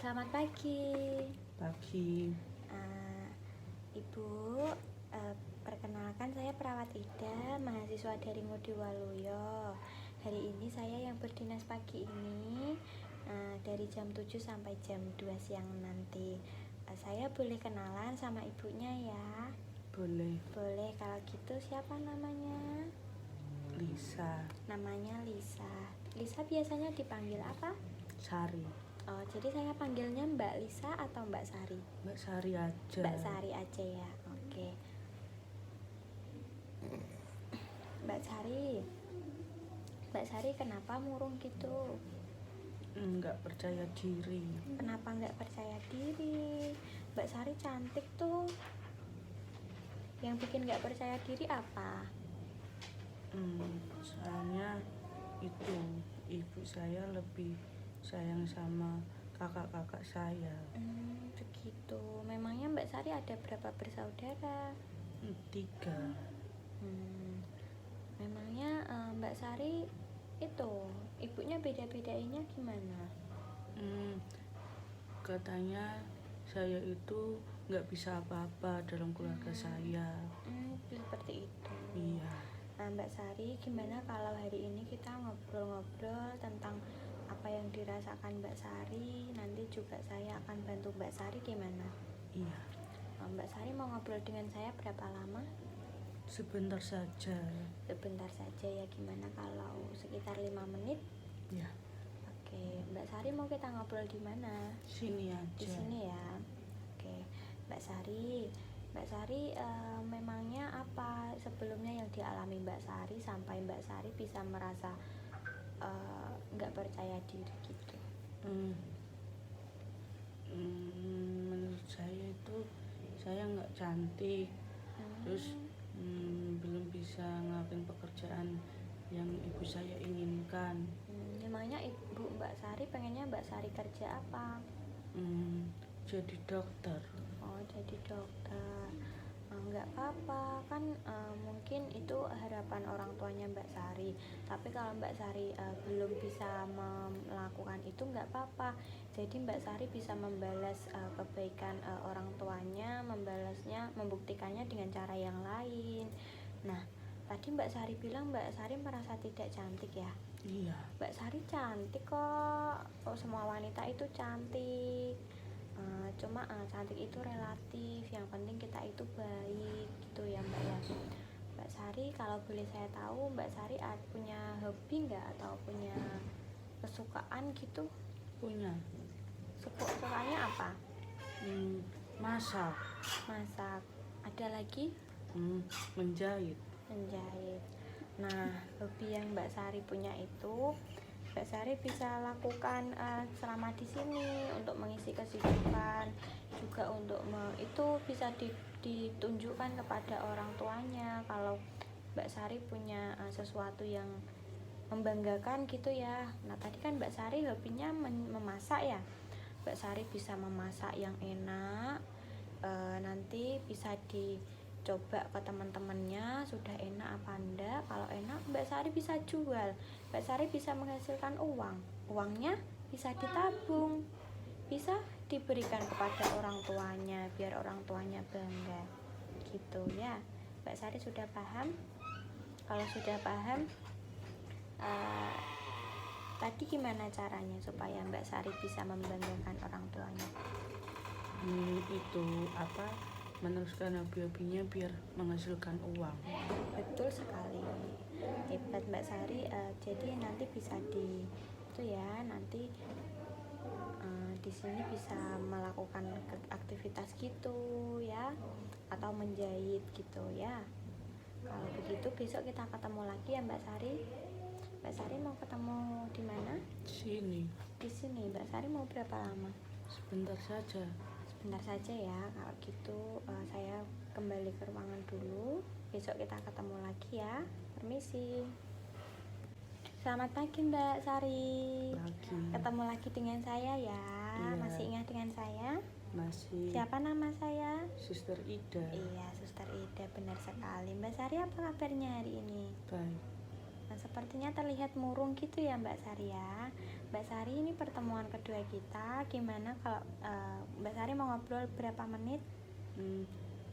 Selamat pagi. Pagi. Eh, Ibu, perkenalkan saya Perawat Ida, mahasiswa dari Ngudi Waluyo. Hari ini saya yang berdinas pagi ini dari jam 7 sampai jam 2 siang nanti. Saya boleh kenalan sama ibunya ya? Boleh. Boleh, kalau gitu siapa namanya? Lisa. Namanya Lisa. Lisa biasanya dipanggil apa? Sari. Oh, jadi saya panggilnya Mbak Lisa atau Mbak Sari? Mbak Sari aja. Mbak Sari aja ya, oke. Mbak Sari kenapa murung gitu? Nggak percaya diri. Kenapa nggak percaya diri? Mbak Sari cantik tuh. Yang bikin nggak percaya diri apa? Soalnya itu ibu saya lebih sayang sama kakak-kakak saya. Begitu. Memangnya Mbak Sari ada berapa bersaudara? 3. Memangnya Mbak Sari itu ibunya beda-bedainnya gimana? Katanya saya itu nggak bisa apa-apa dalam keluarga saya. Seperti itu. Iya. Nah, Mbak Sari, gimana kalau hari ini kita ngobrol-ngobrol tentang apa yang dirasakan Mbak Sari? Nanti juga saya akan bantu Mbak Sari, gimana? Iya. Mbak Sari mau ngobrol dengan saya berapa lama? Sebentar saja. Sebentar saja ya, gimana kalau sekitar 5 menit? Ya. Oke, Mbak Sari mau kita ngobrol di mana? Sini aja. Di sini ya. Oke, Mbak Sari, memangnya apa sebelumnya yang dialami Mbak Sari sampai Mbak Sari bisa merasa nggak percaya diri gitu? Menurut saya itu saya nggak cantik, terus belum bisa ngelakuin pekerjaan yang ibu saya inginkan. Memangnya ibu Mbak Sari pengennya Mbak Sari kerja apa? Jadi dokter. Oh, jadi dokter. Nggak apa-apa kan, mungkin itu harapan orang tuanya Mbak Sari. Tapi kalau Mbak Sari belum bisa melakukan itu, nggak apa-apa. Jadi Mbak Sari bisa membalas kebaikan orang tuanya, membuktikannya dengan cara yang lain. Nah, tadi Mbak Sari bilang Mbak Sari merasa tidak cantik ya? Iya. Mbak Sari cantik kok. Oh, semua wanita itu cantik. Cuma cantik itu relatif, yang penting kita itu baik gitu ya Mbak ya. Mbak Sari, kalau boleh saya tahu, Mbak Sari punya hobi nggak atau punya kesukaan gitu? Punya. Kesukaannya apa? Masak. Ada lagi? Menjahit. Nah, hobi yang Mbak Sari punya itu Mbak Sari bisa lakukan selama di sini untuk mengisi kesibukan, juga untuk itu bisa ditunjukkan kepada orang tuanya kalau Mbak Sari punya sesuatu yang membanggakan gitu ya. Nah, tadi kan Mbak Sari hobinya memasak ya. Mbak Sari bisa memasak yang enak, nanti bisa dicoba ke teman-temannya, sudah enak apa enggak. Kalau enak Mbak Sari bisa jual, Mbak Sari bisa menghasilkan uangnya bisa ditabung, bisa diberikan kepada orang tuanya biar orang tuanya bangga gitu ya. Mbak Sari sudah paham? Kalau sudah paham, tadi gimana caranya supaya Mbak Sari bisa membanggakan orang tuanya? Itu meneruskan hobi-hobinya biar menghasilkan uang. Betul sekali, hebat Mbak Sari. Jadi nanti bisa nanti di sini bisa melakukan aktivitas gitu ya, atau menjahit gitu ya. Kalau begitu besok kita ketemu lagi ya Mbak Sari. Mbak Sari mau ketemu di mana? Sini. Di sini. Mbak Sari mau berapa lama? Sebentar saja. Sebentar saja ya. Kalau gitu saya kembali ke ruangan dulu. Besok kita ketemu lagi ya. Permisi. Selamat pagi Mbak Sari. Pagi. Ketemu lagi dengan saya ya. Iya. Masih ingat dengan saya? Masih. Siapa nama saya? Suster Ida. Iya, Suster Ida, benar sekali. Mbak Sari, apa kabarnya hari ini? Baik. Nah, sepertinya terlihat murung gitu ya Mbak Sari ya. Mbak Sari, ini pertemuan kedua kita. Gimana kalau Mbak Sari mau ngobrol berapa menit?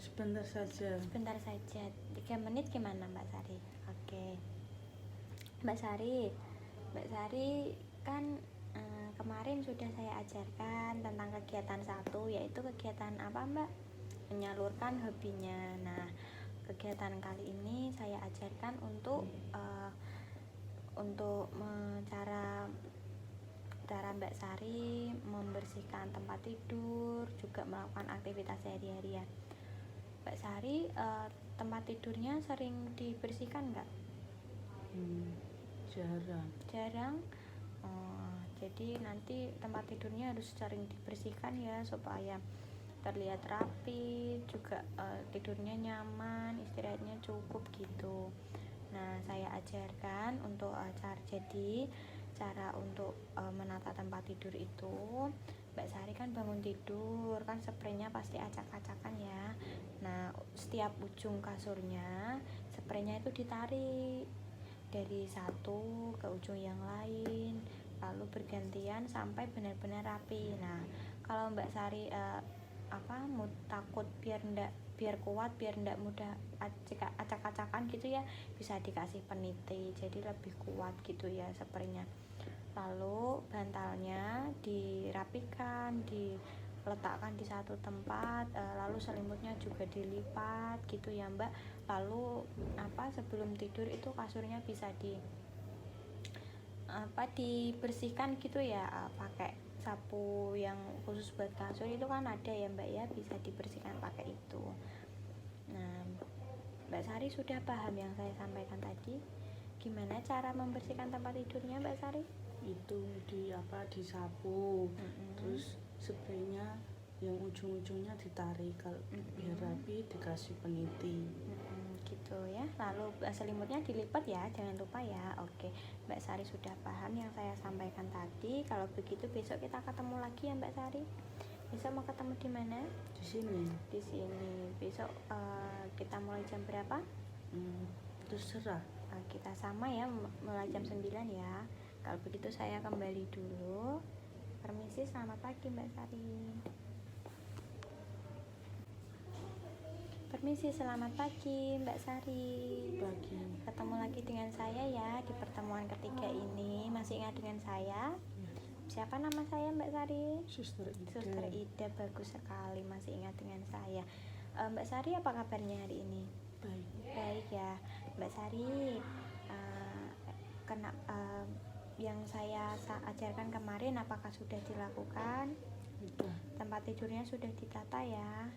Sebentar saja. Sebentar saja, 3 menit gimana Mbak Sari? Oke. Mbak Sari kan kemarin sudah saya ajarkan tentang kegiatan 1, yaitu kegiatan apa Mbak? Menyalurkan hobinya. Nah, kegiatan kali ini saya ajarkan untuk cara Mbak Sari membersihkan tempat tidur, juga melakukan aktivitas sehari-harian. Mbak Sari, tempat tidurnya sering dibersihkan nggak? Jarang. Jadi nanti tempat tidurnya harus sering dibersihkan ya, supaya terlihat rapi, juga tidurnya nyaman, istirahatnya cukup gitu. Nah, saya ajarkan untuk cara untuk menata tempat tidur itu. Mbak Sari kan bangun tidur, kan spraynya pasti acak-acakan ya. Nah, setiap ujung kasurnya spraynya itu ditarik dari satu ke ujung yang lain, lalu bergantian sampai benar-benar rapi. Nah, kalau Mbak Sari takut biar kuat, biar ndak mudah acak-acakan gitu ya, bisa dikasih peniti jadi lebih kuat gitu ya spraynya. Lalu bantalnya dirapikan, diletakkan di satu tempat, lalu selimutnya juga dilipat gitu ya Mbak. Lalu sebelum tidur itu kasurnya bisa dibersihkan gitu ya, pakai sapu yang khusus buat kasur itu kan ada ya Mbak ya, bisa dibersihkan pakai itu. Nah, Mbak Sari sudah paham yang saya sampaikan tadi? Gimana cara membersihkan tempat tidurnya Mbak Sari? Itu disapu, terus spraynya yang ujung-ujungnya ditarik, kalau biar rapi dikasih peniti. Gitu ya. Lalu selimutnya dilipat ya, jangan lupa ya. Oke, Mbak Sari sudah paham yang saya sampaikan tadi. Kalau begitu besok kita ketemu lagi ya Mbak Sari. Besok mau ketemu di mana? Di sini. Di sini. Besok kita mulai jam berapa? Terserah. Kita sama ya, mulai jam 9 ya. Kalau begitu saya kembali dulu. Permisi, selamat pagi Mbak Sari. Permisi, selamat pagi Mbak Sari. Pagi. Ketemu lagi dengan saya ya di pertemuan ketiga ini. Masih ingat dengan saya? Siapa nama saya Mbak Sari? Suster Ida. Suster Ida, bagus sekali masih ingat dengan saya. Mbak Sari, apa kabarnya hari ini? Baik ya Mbak Sari. Yang saya ajarkan kemarin apakah sudah dilakukan? Sudah. Tempat tidurnya sudah ditata ya?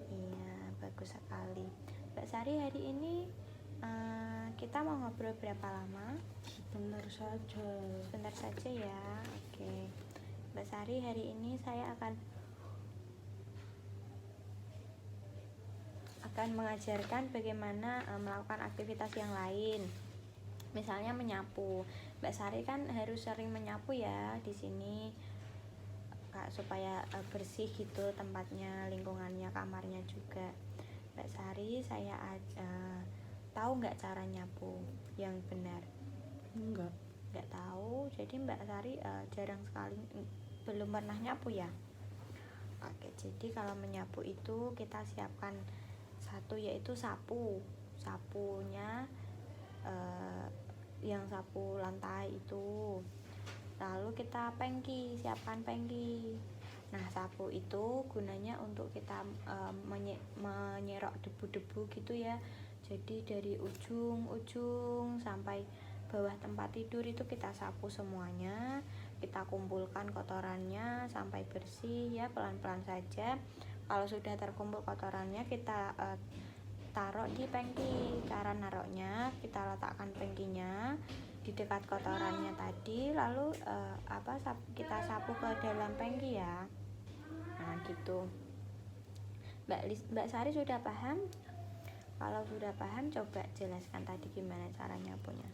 Iya, bagus sekali. Mbak Sari, hari ini kita mau ngobrol berapa lama? Sebentar saja Ya. Oke. Mbak Sari, hari ini saya akan mengajarkan bagaimana melakukan aktivitas yang lain. Misalnya menyapu. Mbak Sari kan harus sering menyapu ya di sini, supaya bersih gitu tempatnya, lingkungannya, kamarnya juga. Mbak Sari, saya tahu nggak cara nyapu yang benar? Nggak tahu. Jadi Mbak Sari jarang sekali, belum pernah nyapu ya. Oke, jadi kalau menyapu itu kita siapkan satu, yaitu sapunya yang sapu lantai itu. Lalu kita siapkan pengki. Nah, sapu itu gunanya untuk kita menyerok debu-debu gitu ya. Jadi dari ujung sampai bawah tempat tidur itu kita sapu semuanya, kita kumpulkan kotorannya sampai bersih ya, pelan-pelan saja. Kalau sudah terkumpul kotorannya, kita taruh di pengki. Cara naruhnya, kita letakkan pengkinya di dekat kotorannya tadi, lalu kita sapu ke dalam pengki ya. Nah gitu. Mbak Sari sudah paham? Kalau sudah paham, coba jelaskan tadi gimana cara nyapunya.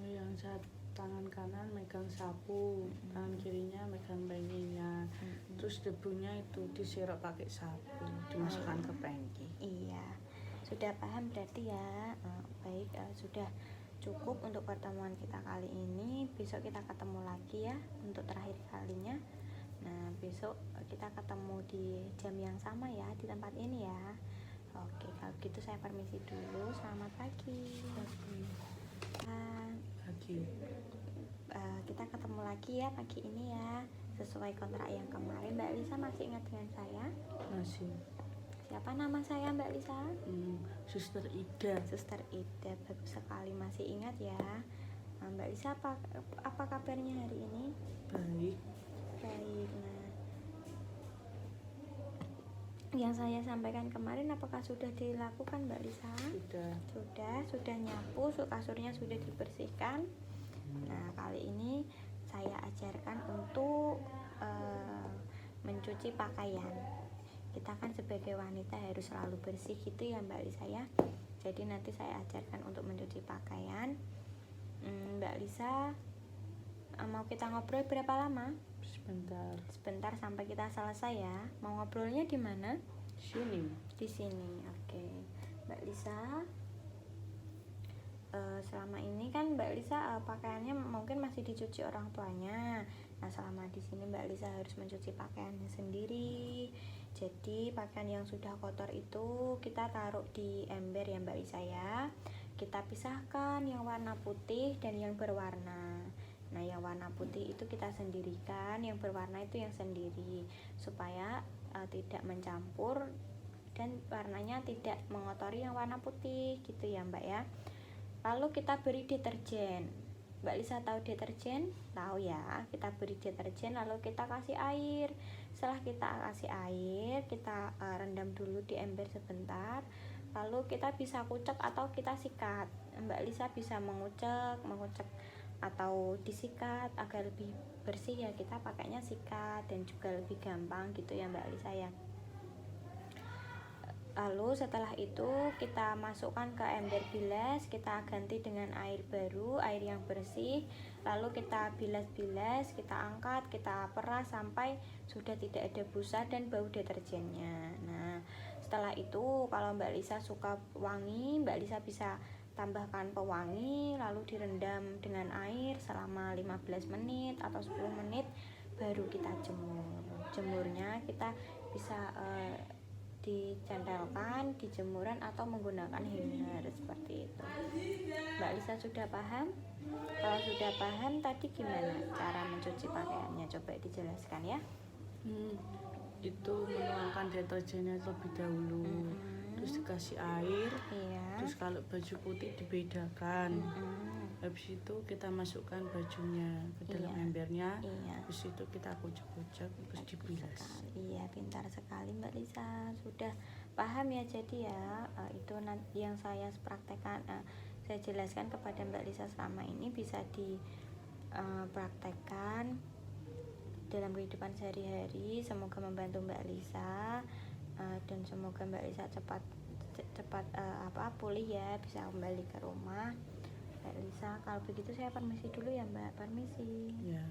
Yang tangan kanan megang sapu, tangan kirinya megang pengkinya, terus debunya itu diserok pakai sapu, dimasukkan ke pengki. Iya, sudah paham berarti ya. Baik, sudah cukup untuk pertemuan kita kali ini. Besok kita ketemu lagi ya untuk terakhir kalinya. Nah, besok kita ketemu di jam yang sama ya, di tempat ini ya. Oke, kalau gitu saya permisi dulu. Selamat pagi. Pagi. Kita ketemu lagi ya pagi ini ya, sesuai kontrak yang kemarin. Mbak Lisa masih ingat dengan saya? Masih. Siapa nama saya Mbak Lisa? Suster Ida. Suster Ida, bagus sekali masih ingat ya. Mbak Lisa apa kabarnya hari ini? Baik. Baik. Nah, yang saya sampaikan kemarin apakah sudah dilakukan Mbak Lisa? Sudah nyapu, kasurnya sudah dibersihkan. Nah, kali ini saya ajarkan untuk mencuci pakaian. Kita kan sebagai wanita harus selalu bersih gitu ya Mbak Lisa ya. Jadi nanti saya ajarkan untuk mencuci pakaian. Mbak Lisa mau kita ngobrol berapa lama? Sebentar sampai kita selesai ya. Mau ngobrolnya di mana? Di sini. Oke. Mbak Lisa, selama ini kan Mbak Lisa pakaiannya mungkin masih dicuci orang tuanya. Nah, selama di sini Mbak Lisa harus mencuci pakaiannya sendiri. Jadi pakaian yang sudah kotor itu kita taruh di ember ya Mbak Lisa ya. Kita pisahkan yang warna putih dan yang berwarna. Nah, yang warna putih itu kita sendirikan, yang berwarna itu yang sendiri, supaya tidak mencampur dan warnanya tidak mengotori yang warna putih gitu ya Mbak ya. Lalu kita beri deterjen. Mbak Lisa tahu deterjen? Tahu ya. Kita beri deterjen lalu kita kasih air. Setelah kita kasih air, kita rendam dulu di ember sebentar. Lalu kita bisa kucek atau kita sikat. Mbak Lisa bisa mengucek atau disikat agar lebih bersih ya. Kita pakainya sikat dan juga lebih gampang gitu ya Mbak Lisa ya. Lalu setelah itu kita masukkan ke ember bilas, kita ganti dengan air baru, air yang bersih. Lalu kita bilas-bilas, kita angkat, kita peras sampai sudah tidak ada busa dan bau deterjennya. Nah, setelah itu kalau Mbak Lisa suka wangi, Mbak Lisa bisa tambahkan pewangi, lalu direndam dengan air selama 15 menit atau 10 menit baru kita jemur. Jemurnya kita bisa dicantelkan di jemuran atau menggunakan hanger seperti itu. Mbak Lisa sudah paham? Kalau sudah paham tadi gimana cara mencuci pakaiannya? Coba dijelaskan ya. Itu menuangkan deterjennya terlebih dahulu. Terus dikasih air. Iya. Terus kalau baju putih dibedakan. Habis itu kita masukkan bajunya ke dalam embernya. Habis itu kita kucek-kucek, terus dibilas. Iya, pintar sekali Mbak Lisa. Sudah paham ya. Jadi ya itu nanti yang saya praktekkan, saya jelaskan kepada Mbak Lisa selama ini bisa dipraktekkan dalam kehidupan sehari-hari. Semoga membantu Mbak Lisa dan semoga Mbak Lisa cepat pulih ya, bisa kembali ke rumah. Mbak Lisa, kalau begitu saya permisi dulu ya Mbak. Permisi. Ya.